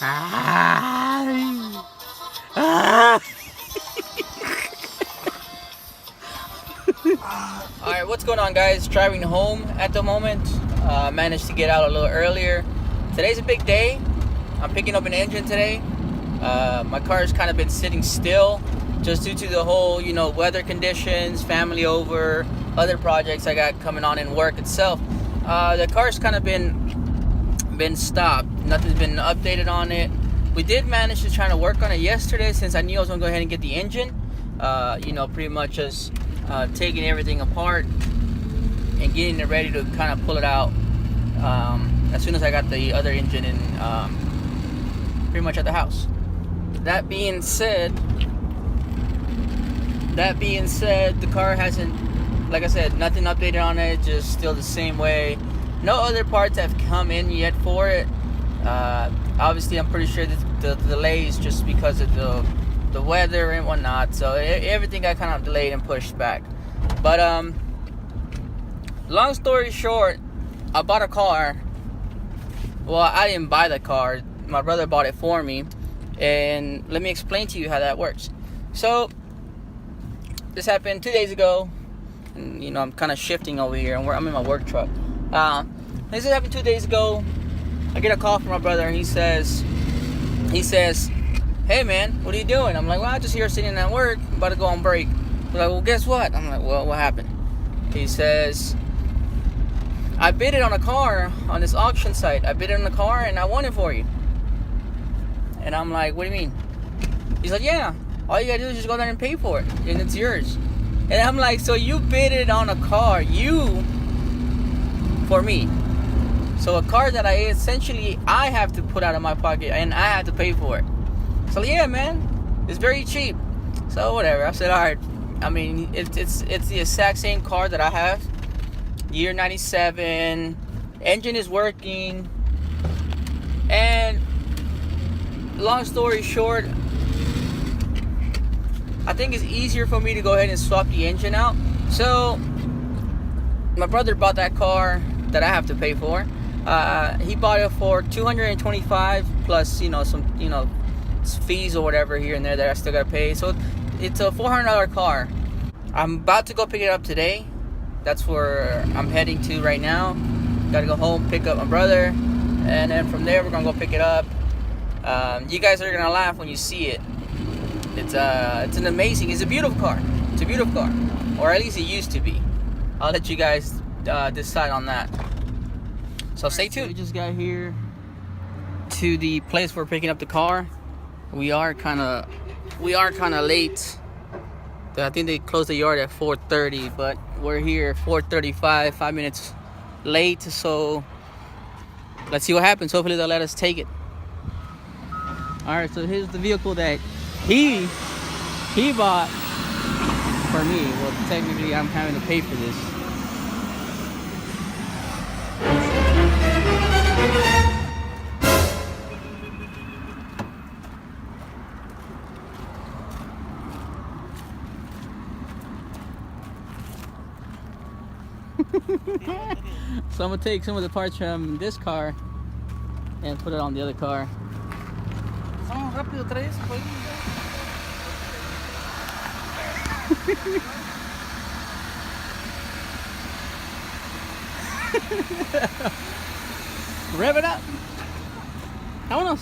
Ah. Ah. Alright, what's going on, guys? Driving home at the moment. Managed to get out a little earlier. Today's a big day. I'm picking up an engine today. My car's kind of been sitting still just due to the whole, weather conditions, family over, other projects I got coming on in work itself. The car's kind of been stopped. Nothing's been updated on it. We did manage to try to work on it yesterday since I knew I was going to go ahead and get the engine. Pretty much just taking everything apart and getting it ready to kind of pull it out as soon as I got the other engine in pretty much at the house. That being said, the car hasn't, like I said, nothing updated on it, just still the same way. No other parts have come in yet for it. Obviously, I'm pretty sure that the delay is just because of the weather and whatnot. So everything got kind of delayed and pushed back. But long story short, I bought a car. Well, I didn't buy the car. My brother bought it for me. And let me explain to you how that works. So this happened 2 days ago. And, I'm kind of shifting over here, and I'm in my work truck. This happened 2 days ago. I get a call from my brother, and he says, "Hey man, what are you doing?" I'm like, "Well, I'm just here sitting at work, I'm about to go on break." He's like, "Well, guess what?" I'm like, "Well, what happened?" He says, "I bid it on a car on this auction site. I bid it on a car, and I won it for you." And I'm like, "What do you mean?" He's like, "Yeah, all you gotta do is just go there and pay for it, and it's yours." And I'm like, "So you bid it on a car, for me. So a car that I have to put out of my pocket and I have to pay for it." So yeah, man, it's very cheap. So whatever. I said, all right. I mean, it's the exact same car that I have. Year 97. Engine is working. And long story short, I think it's easier for me to go ahead and swap the engine out. So my brother bought that car that I have to pay for. He bought it for $225 plus some fees or whatever here and there that I still gotta pay. So it's a $400 car. I'm about to go pick it up today. That's where I'm heading to right now. Gotta go home, pick up my brother, and then from there we're gonna go pick it up. You guys are gonna laugh when you see it. It's a beautiful car. It's a beautiful car, or at least it used to be. I'll let you guys decide on that. So stay tuned. We just got here to the place we're picking up the car. We are kind of late. I think they closed the yard at 4:30, but we're here 4:35, 5 minutes late. So let's see what happens. Hopefully they'll let us take it. All right, so here's the vehicle that he bought for me. Well, technically I'm having to pay for this. So I'm gonna take some of the parts from this car and put it on the other car. Rev it up. Vámonos.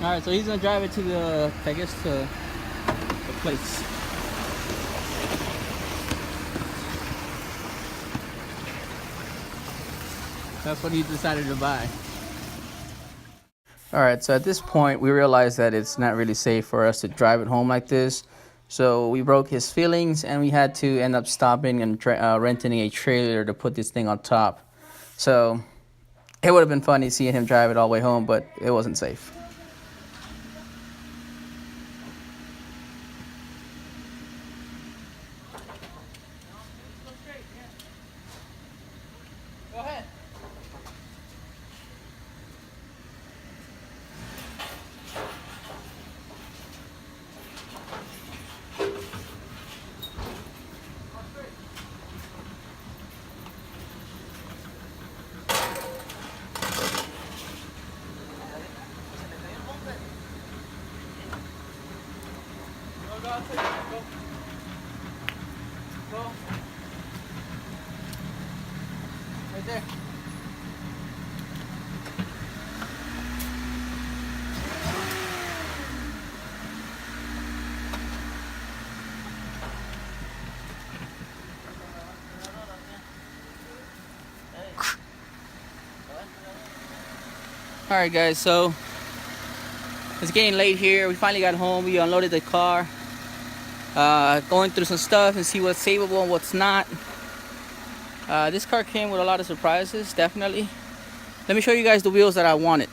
Alright, so he's gonna drive it to the place. That's what he decided to buy. Alright, so at this point we realized that it's not really safe for us to drive it home like this. So we broke his feelings and we had to end up stopping and renting a trailer to put this thing on top. So it would have been funny seeing him drive it all the way home, but it wasn't safe. Go ahead. Right there. Alright guys, so it's getting late here. We finally got home. We unloaded the car. Going through some stuff and see what's savable and what's not. This car came with a lot of surprises, definitely. Let me show you guys the wheels that I wanted.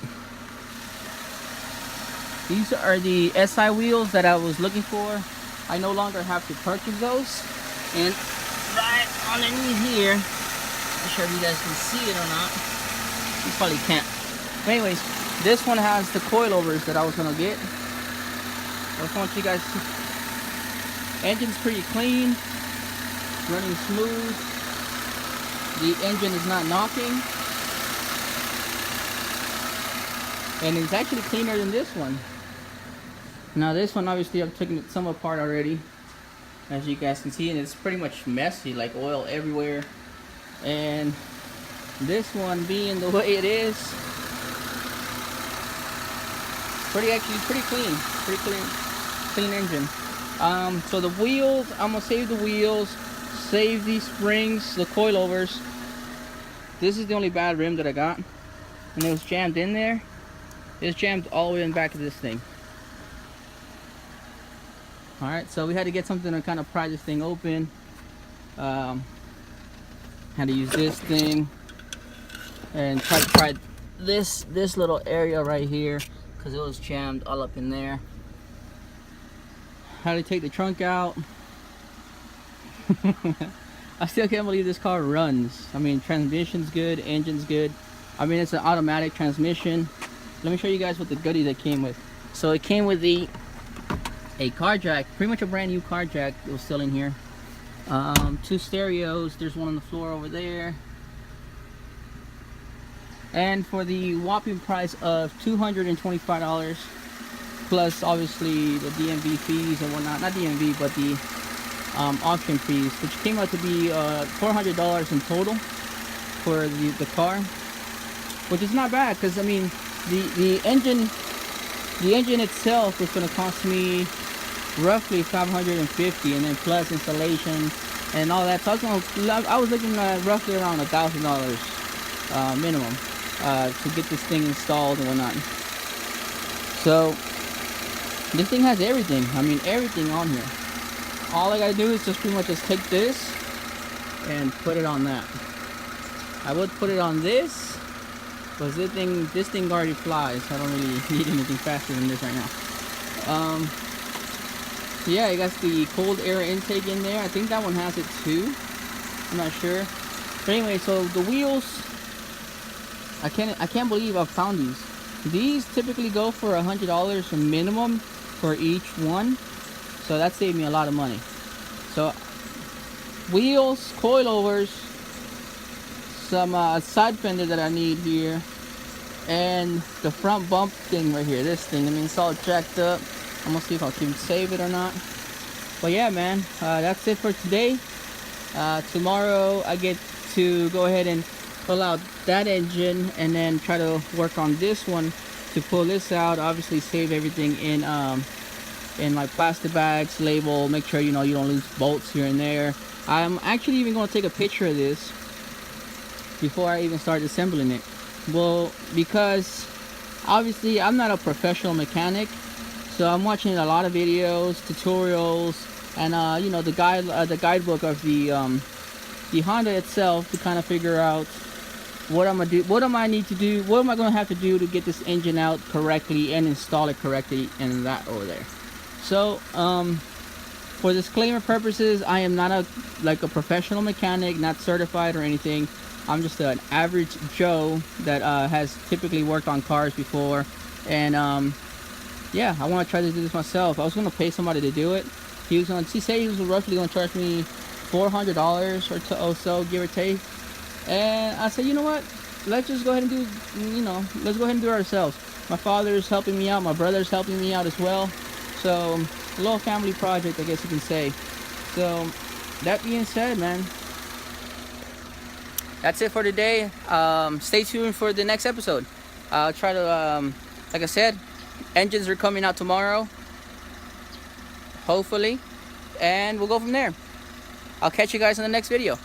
These are the SI wheels that I was looking for. I no longer have to purchase those. And right underneath here, I'm not sure if you guys can see it or not. You probably can't. But anyways, this one has the coilovers that I was gonna get. I just want you guys to see. Engine's pretty clean, running smooth. The engine is not knocking. And it's actually cleaner than this one. Now this one, obviously I've taken some apart already, as you guys can see, and it's pretty much messy, like oil everywhere. And this one, being the way it is, pretty clean engine. So the wheels, I'm gonna save the wheels, save these springs, the coilovers. This is the only bad rim that I got, and it was jammed in there. It's jammed all the way in the back of this thing. Alright, so we had to get something to kind of pry this thing open. Had to use this thing and try to pry this little area right here, because it was jammed all up in there. Had to take the trunk out. I still can't believe this car runs. I mean, transmission's good, engine's good. I mean, it's an automatic transmission. Let me show you guys what the goodie that came with. So it came with a car jack, pretty much a brand new car jack that was still in here. 2 stereos, there's one on the floor over there. And for the whopping price of $225, plus obviously the DMV fees and whatnot, not DMV, but the auction fees, which came out to be $400 in total for the car, which is not bad, because I mean the engine itself was going to cost me roughly $550, and then plus installation and all that. So I was looking at roughly around $1,000 minimum to get this thing installed and whatnot. So this thing has everything. I mean, everything on here. All I gotta do is just pretty much just take this and put it on that. I would put it on this, because this thing already flies. I don't really need anything faster than this right now. So yeah, you got the cold air intake in there. I think that one has it too. I'm not sure. But anyway, so the wheels, I can't believe I found these. These typically go for $100 minimum for each one. So that saved me a lot of money. So wheels, coilovers, some side fender that I need here, and the front bump thing right here, this thing. I mean, it's all jacked up. I'm gonna see if I can save it or not. But yeah, man, that's it for today. Tomorrow I get to go ahead and pull out that engine and then try to work on this one to pull this out. Obviously save everything in my plastic bags, label, make sure you don't lose bolts here and there. I'm actually even going to take a picture of this before I even start assembling it. Well, because obviously I'm not a professional mechanic, so I'm watching a lot of videos, tutorials, and the guidebook of the Honda itself to kind of figure out what I'm gonna do, what am I need to do, what am I gonna have to do to get this engine out correctly and install it correctly, and that over there. So for disclaimer purposes, I am not a professional mechanic, not certified or anything. I'm just an average Joe that has typically worked on cars before, and yeah, I want to try to do this myself. I was gonna pay somebody to do it. He said he was roughly gonna charge me $400 or so, give or take. And I said, you know what? Let's just go ahead and let's go ahead and do it ourselves. My father's helping me out. My brother's helping me out as well. So a little family project, I guess you can say. So that being said, man, that's it for today. Stay tuned for the next episode. I'll try to, like I said, engines are coming out tomorrow, hopefully, and we'll go from there. I'll catch you guys in the next video.